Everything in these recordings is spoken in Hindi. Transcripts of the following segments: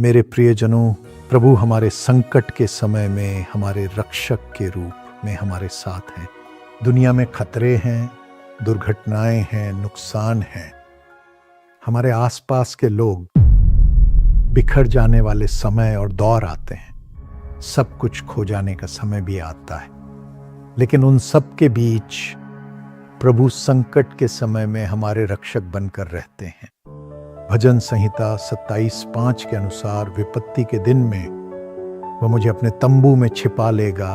मेरे प्रियजनों, प्रभु हमारे संकट के समय में हमारे रक्षक के रूप में हमारे साथ हैं। दुनिया में खतरे हैं, दुर्घटनाएं हैं, नुकसान हैं। हमारे आसपास के लोग बिखर जाने वाले समय और दौर आते हैं। सब कुछ खो जाने का समय भी आता है, लेकिन उन सब के बीच प्रभु संकट के समय में हमारे रक्षक बनकर रहते हैं। भजन संहिता 27:5 के अनुसार विपत्ति के दिन में वह मुझे अपने तंबू में छिपा लेगा।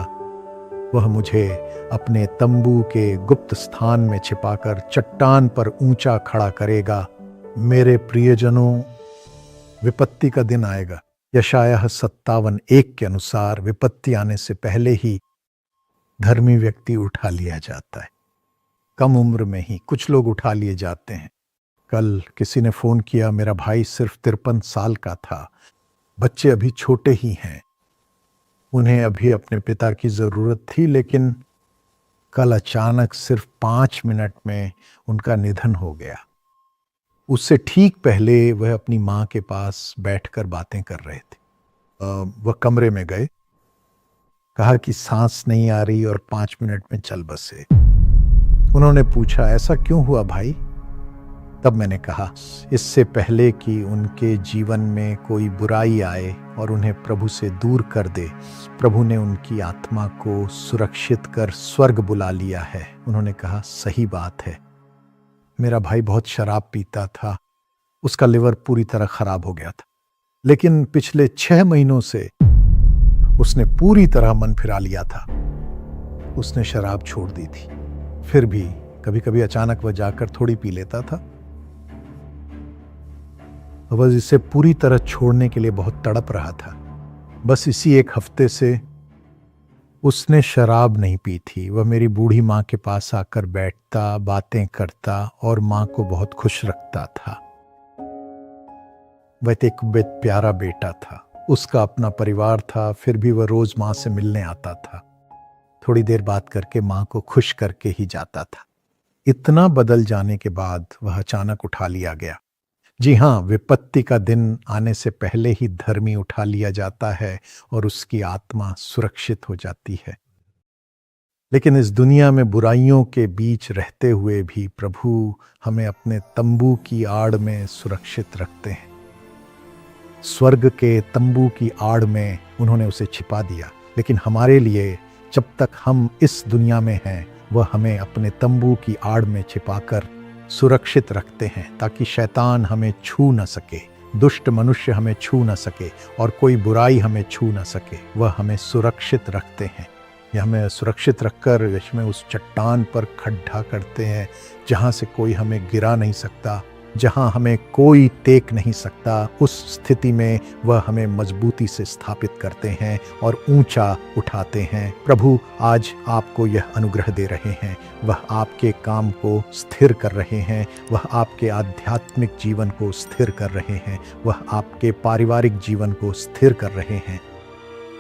वह मुझे अपने तंबू के गुप्त स्थान में छिपाकर चट्टान पर ऊंचा खड़ा करेगा। मेरे प्रियजनों, विपत्ति का दिन आएगा। यशायाह 57:1 के अनुसार विपत्ति आने से पहले ही धर्मी व्यक्ति उठा लिया जाता है। कम उम्र में ही कुछ लोग उठा लिए जाते हैं। कल किसी ने फोन किया, मेरा भाई सिर्फ 53 साल का था, बच्चे अभी छोटे ही हैं, उन्हें अभी अपने पिता की जरूरत थी, लेकिन कल अचानक सिर्फ 5 मिनट में उनका निधन हो गया। उससे ठीक पहले वह अपनी माँ के पास बैठकर बातें कर रहे थे। वह कमरे में गए, कहा कि सांस नहीं आ रही और 5 मिनट में चल बसे। उन्होंने पूछा, ऐसा क्यों हुआ भाई? तब मैंने कहा, इससे पहले कि उनके जीवन में कोई बुराई आए और उन्हें प्रभु से दूर कर दे, प्रभु ने उनकी आत्मा को सुरक्षित कर स्वर्ग बुला लिया है। उन्होंने कहा, सही बात है। मेरा भाई बहुत शराब पीता था, उसका लिवर पूरी तरह खराब हो गया था, लेकिन पिछले 6 महीनों से उसने पूरी तरह मन फिरा लिया था। उसने शराब छोड़ दी थी, फिर भी कभी कभी अचानक वह जाकर थोड़ी पी लेता था। वह इसे पूरी तरह छोड़ने के लिए बहुत तड़प रहा था। बस इसी 1 हफ्ते से उसने शराब नहीं पी थी। वह मेरी बूढ़ी माँ के पास आकर बैठता, बातें करता और माँ को बहुत खुश रखता था। वह एक प्यारा बेटा था, उसका अपना परिवार था, फिर भी वह रोज माँ से मिलने आता था। थोड़ी देर बात करके माँ को खुश करके ही जाता था। इतना बदल जाने के बाद वह अचानक उठा लिया गया। जी हाँ, विपत्ति का दिन आने से पहले ही धर्मी उठा लिया जाता है और उसकी आत्मा सुरक्षित हो जाती है। लेकिन इस दुनिया में बुराइयों के बीच रहते हुए भी प्रभु हमें अपने तंबू की आड़ में सुरक्षित रखते हैं। स्वर्ग के तंबू की आड़ में उन्होंने उसे छिपा दिया, लेकिन हमारे लिए जब तक हम इस दुनिया में हैं, वह हमें अपने तंबू की आड़ में छिपाकर सुरक्षित रखते हैं, ताकि शैतान हमें छू न सके, दुष्ट मनुष्य हमें छू न सके और कोई बुराई हमें छू न सके। वह हमें सुरक्षित रखते हैं। यह हमें सुरक्षित रखकर इसमें उस चट्टान पर खड्डा करते हैं जहाँ से कोई हमें गिरा नहीं सकता, जहाँ हमें कोई टेक नहीं सकता। उस स्थिति में वह हमें मजबूती से स्थापित करते हैं और ऊंचा उठाते हैं। प्रभु आज आपको यह अनुग्रह दे रहे हैं। वह आपके काम को स्थिर कर रहे हैं, वह आपके आध्यात्मिक जीवन को स्थिर कर रहे हैं, वह आपके पारिवारिक जीवन को स्थिर कर रहे हैं,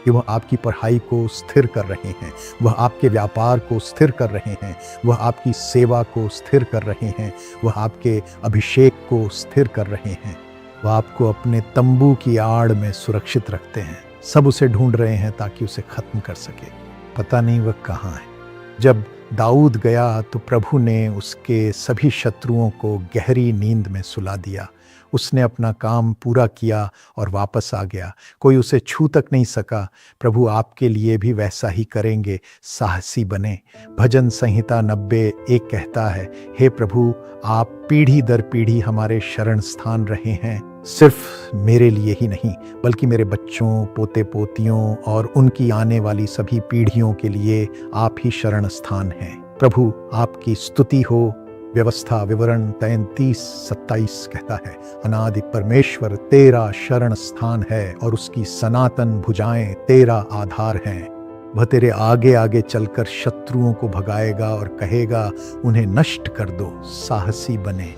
कि वह आपकी पढ़ाई को स्थिर कर रहे हैं, वह आपके व्यापार को स्थिर कर रहे हैं, वह आपकी सेवा को स्थिर कर रहे हैं, वह आपके अभिषेक को स्थिर कर रहे हैं। वह आपको अपने तंबू की आड़ में सुरक्षित रखते हैं। सब उसे ढूंढ रहे हैं ताकि उसे खत्म कर सके। पता नहीं वह कहाँ है। जब दाऊद गया तो प्रभु ने उसके सभी शत्रुओं को गहरी नींद में सुला दिया। उसने अपना काम पूरा किया और वापस आ गया। कोई उसे छू तक नहीं सका। प्रभु आपके लिए भी वैसा ही करेंगे। साहसी बने। भजन संहिता 90:1 कहता है, हे प्रभु, आप पीढ़ी दर पीढ़ी हमारे शरण स्थान रहे हैं। सिर्फ मेरे लिए ही नहीं, बल्कि मेरे बच्चों, पोते पोतियों और उनकी आने वाली सभी पीढ़ियों के लिए आप ही शरण स्थान हैं। प्रभु आपकी स्तुति हो। व्यवस्था विवरण 33:27 कहता है, अनादि परमेश्वर तेरा शरण स्थान है और उसकी सनातन भुजाएं तेरा आधार हैं। वह तेरे आगे आगे चलकर शत्रुओं को भगाएगा और कहेगा, उन्हें नष्ट कर दो। साहसी बने।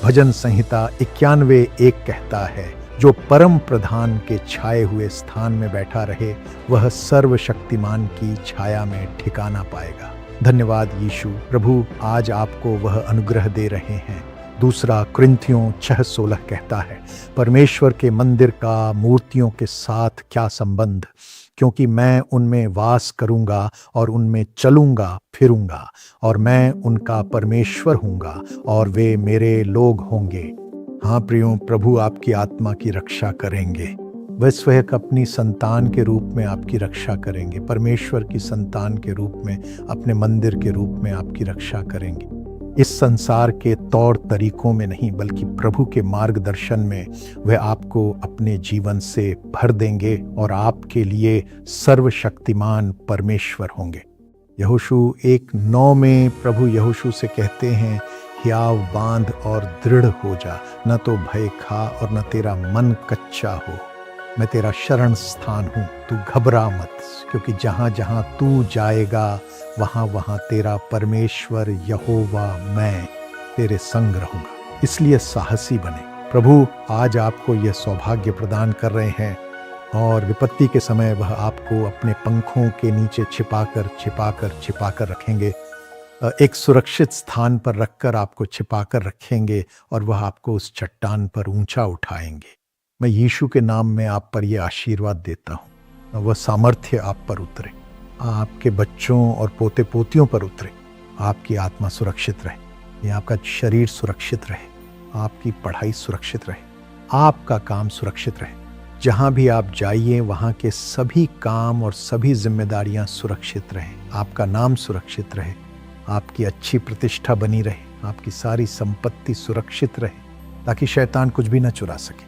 भजन संहिता 91:1 कहता है, जो परम प्रधान के छाए हुए स्थान में बैठा रहे, वह सर्वशक्तिमान की छाया में ठिकाना पाएगा। धन्यवाद यीशु। प्रभु आज आपको वह अनुग्रह दे रहे हैं। दूसरा कुरिन्थियों 6:16 कहता है, परमेश्वर के मंदिर का मूर्तियों के साथ क्या संबंध, क्योंकि मैं उनमें वास करूंगा और उनमें चलूंगा फिरूंगा, और मैं उनका परमेश्वर हूंगा और वे मेरे लोग होंगे। हाँ प्रियो, प्रभु आपकी आत्मा की रक्षा करेंगे। वह स्वयं अपनी संतान के रूप में आपकी रक्षा करेंगे, परमेश्वर की संतान के रूप में, अपने मंदिर के रूप में आपकी रक्षा करेंगे। इस संसार के तौर तरीकों में नहीं, बल्कि प्रभु के मार्गदर्शन में वह आपको अपने जीवन से भर देंगे और आपके लिए सर्वशक्तिमान परमेश्वर होंगे। यहोशू 1:9 में प्रभु यहोशू से कहते हैं, हियाव बांध और दृढ़ हो जा, न तो भय खा और न तेरा मन कच्चा हो। मैं तेरा शरण स्थान हूँ, तू घबरा मत, क्योंकि जहाँ जहाँ तू जाएगा वहाँ वहाँ तेरा परमेश्वर यहोवा मैं तेरे संग रहूँगा। इसलिए साहसी बने। प्रभु आज आपको यह सौभाग्य प्रदान कर रहे हैं और विपत्ति के समय वह आपको अपने पंखों के नीचे छिपाकर रखेंगे, एक सुरक्षित स्थान पर रखकर आपको छिपाकर रखेंगे और वह आपको उस चट्टान पर ऊंचा उठाएंगे। मैं यीशु के नाम में आप पर यह आशीर्वाद देता हूँ, वह सामर्थ्य आप पर उतरे, आपके बच्चों और पोते पोतियों पर उतरे। आपकी आत्मा सुरक्षित रहे, आपका शरीर सुरक्षित रहे, आपकी पढ़ाई सुरक्षित रहे, आपका काम सुरक्षित रहे। जहाँ भी आप जाइए वहाँ के सभी काम और सभी जिम्मेदारियाँ सुरक्षित रहें, आपका नाम सुरक्षित रहे, आपकी अच्छी प्रतिष्ठा बनी रहे, आपकी सारी संपत्ति सुरक्षित रहे, ताकि शैतान कुछ भी न चुरा सके।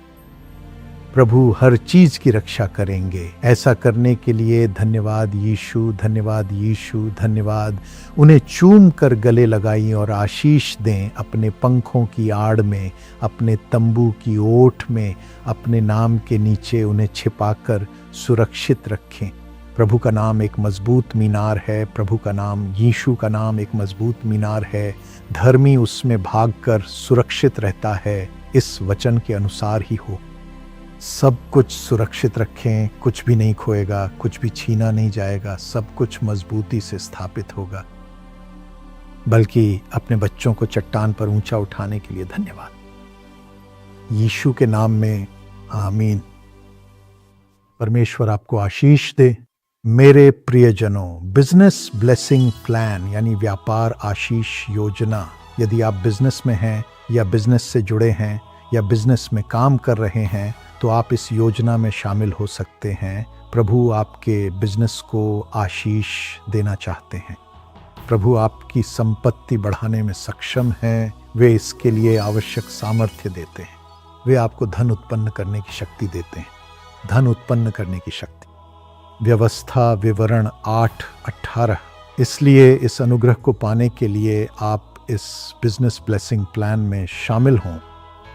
प्रभु हर चीज की रक्षा करेंगे। ऐसा करने के लिए धन्यवाद यीशु, धन्यवाद यीशु, धन्यवाद। उन्हें चूम कर गले लगाइए और आशीष दें। अपने पंखों की आड़ में, अपने तंबू की ओट में, अपने नाम के नीचे उन्हें छिपाकर सुरक्षित रखें। प्रभु का नाम एक मजबूत मीनार है, प्रभु का नाम यीशु का नाम एक मजबूत मीनार है। धर्मी उसमें भागकर सुरक्षित रहता है। इस वचन के अनुसार ही हो। सब कुछ सुरक्षित रखें, कुछ भी नहीं खोएगा, कुछ भी छीना नहीं जाएगा, सब कुछ मजबूती से स्थापित होगा। बल्कि अपने बच्चों को चट्टान पर ऊंचा उठाने के लिए धन्यवाद यीशु के नाम में, आमीन। परमेश्वर आपको आशीष दे। मेरे प्रियजनों, बिजनेस ब्लेसिंग प्लान यानी व्यापार आशीष योजना, यदि आप बिजनेस में हैं या बिजनेस से जुड़े हैं या बिजनेस में काम कर रहे हैं तो आप इस योजना में शामिल हो सकते हैं। प्रभु आपके बिजनेस को आशीष देना चाहते हैं। प्रभु आपकी संपत्ति बढ़ाने में सक्षम हैं। वे इसके लिए आवश्यक सामर्थ्य देते हैं। वे आपको धन उत्पन्न करने की शक्ति देते हैं, धन उत्पन्न करने की शक्ति। व्यवस्था विवरण 8:18। इसलिए इस अनुग्रह को पाने के लिए आप इस बिजनेस ब्लेसिंग प्लान में शामिल हों।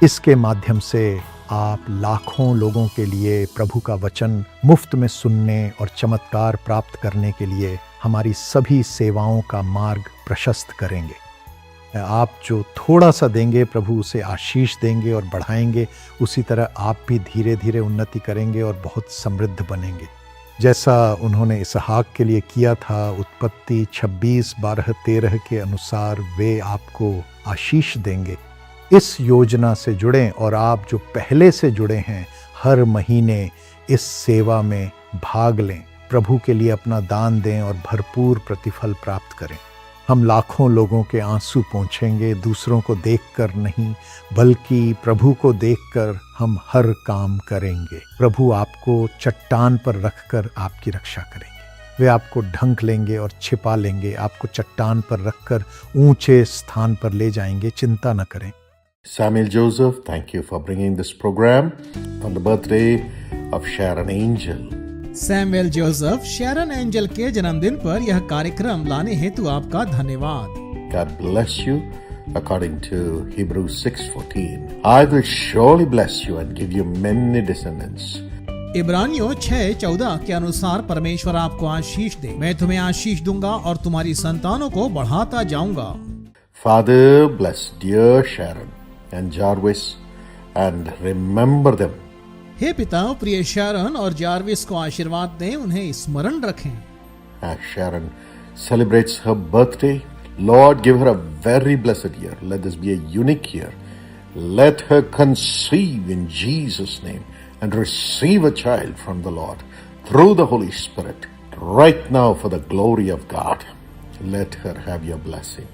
इसके माध्यम से आप लाखों लोगों के लिए प्रभु का वचन मुफ्त में सुनने और चमत्कार प्राप्त करने के लिए हमारी सभी सेवाओं का मार्ग प्रशस्त करेंगे। आप जो थोड़ा सा देंगे प्रभु उसे आशीष देंगे और बढ़ाएंगे। उसी तरह आप भी धीरे धीरे उन्नति करेंगे और बहुत समृद्ध बनेंगे, जैसा उन्होंने इसहाक के लिए किया था। उत्पत्ति 26:12-13 के अनुसार वे आपको आशीष देंगे। इस योजना से जुड़ें और आप जो पहले से जुड़े हैं हर महीने इस सेवा में भाग लें, प्रभु के लिए अपना दान दें और भरपूर प्रतिफल प्राप्त करें। हम लाखों लोगों के आंसू पोंछेंगे, दूसरों को देखकर नहीं बल्कि प्रभु को देखकर हम हर काम करेंगे। प्रभु आपको चट्टान पर रखकर आपकी रक्षा करेंगे। वे आपको ढंक लेंगे और छिपा लेंगे, आपको चट्टान पर रखकर ऊंचे स्थान पर ले जाएंगे। चिंता न करें। Samuel Joseph, thank you for bringing this program on the birthday of Sharon Angel. Samuel Joseph Sharon angel के जन्मदिन पर यह कार्यक्रम लाने हेतु आपका धन्यवाद। God bless you according to Hebrews 6:14. I will surely bless you and give you many descendants. इब्रानियों 6:14 के अनुसार परमेश्वर आपको आशीष दे। मैं तुम्हें आशीष दूंगा और तुम्हारी संतानों को बढ़ाता जाऊंगा। Father, bless dear Sharon and Jarvis and remember them. हे पिता, प्रिय शैरन और जारविस को आशीर्वाद दें, उन्हें स्मरण रखें। As Sharon celebrates her birthday, Lord, give her a very blessed year. Let this be a unique year Let her conceive in Jesus' name and receive a child from the Lord through the Holy Spirit right now for the glory of God. Let her have your blessing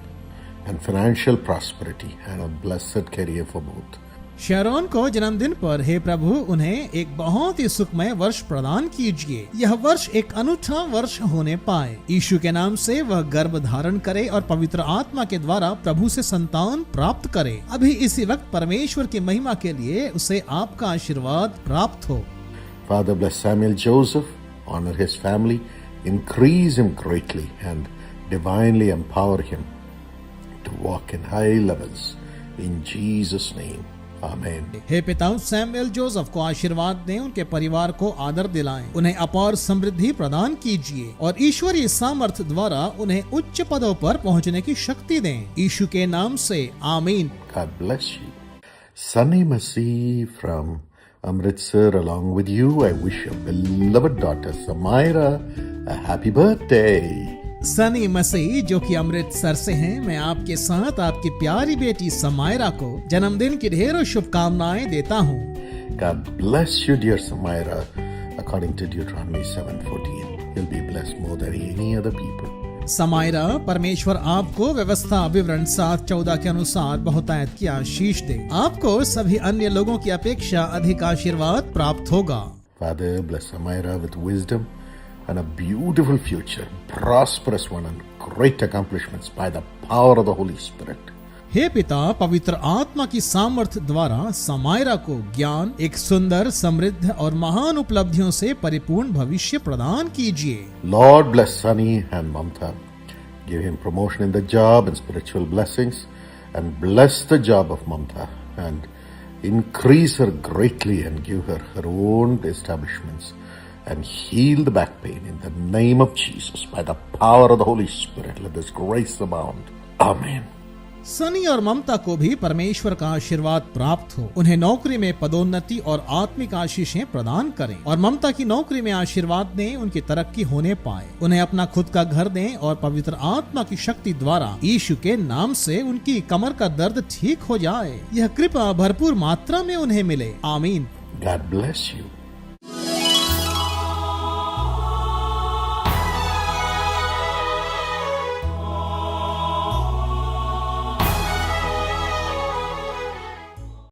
and financial prosperity and a blessed career for both. Charon को जन्मदिन पर हे प्रभु उन्हें एक बहुत ही सुखमय वर्ष प्रदान कीजिए। यह वर्ष एक अनूठा वर्ष होने पाए। यीशु के नाम से वह गर्भ धारण करे और पवित्र आत्मा के द्वारा प्रभु से संतान प्राप्त करे। अभी इसी वक्त परमेश्वर की महिमा के लिए उसे आपका आशीर्वाद प्राप्त हो। Father, bless Samuel Joseph, honor his family, increase him greatly and divinely empower him to walk in high levels. In Jesus' name. आमीन। हे पिता सैमुएल जोसेफ को आशीर्वाद दें, उनके परिवार को आदर दिलाएं, उन्हें अपार समृद्धि प्रदान कीजिए और ईश्वरीय सामर्थ्य द्वारा उन्हें उच्च पदों पर पहुंचने की शक्ति दें। यीशु के नाम से आमीन। God bless you. Sunny Masih from Amritsar along with you. I wish your beloved daughter Samaira a happy birthday. Sunny मसीह जो कि अमृतसर से हैं, मैं आपके साथ आपकी प्यारी बेटी समायरा को जन्मदिन की ढेरों शुभकामनाएं देता हूँ। God bless you, dear Samaira. According to Deuteronomy 7:14, you'll be blessed more than any other people. Samaira, परमेश्वर आपको व्यवस्था विवरण 7:14 के अनुसार बहुतायत की आशीष दे। आपको सभी अन्य लोगों की अपेक्षा अधिक आशीर्वाद प्राप्त होगा। Father, bless Samaira with wisdom and a beautiful future, prosperous one and great accomplishments by the power of the Holy Spirit. हे पिता, पवित्र आत्मा की सामर्थ्य द्वारा समायरा को ज्ञान, एक सुंदर, समृद्ध और महान उपलब्धियों से परिपूर्ण भविष्य प्रदान कीजिए। Lord, bless Sunny and Mamta. Give him promotion in the job and spiritual blessings, and bless the job of Mamta and increase her greatly and give her her own establishments. And heal the back pain in the name of Jesus by the power of the Holy Spirit. Let this grace abound. Amen. Sunny और ममता को भी परमेश्वर का आशीर्वाद प्राप्त हो। उन्हें नौकरी में पदोन्नति और आत्मिक आशीषें प्रदान करें और ममता की नौकरी में आशीर्वाद दें, उनकी तरक्की होने पाए। उन्हें अपना खुद का घर दें और पवित्र आत्मा की शक्ति द्वारा यीशु के नाम से उनकी कमर का दर्द ठीक हो जाए। यह कृपा भरपूर मात्रा में उन्हें मिले। आमीन। God bless you.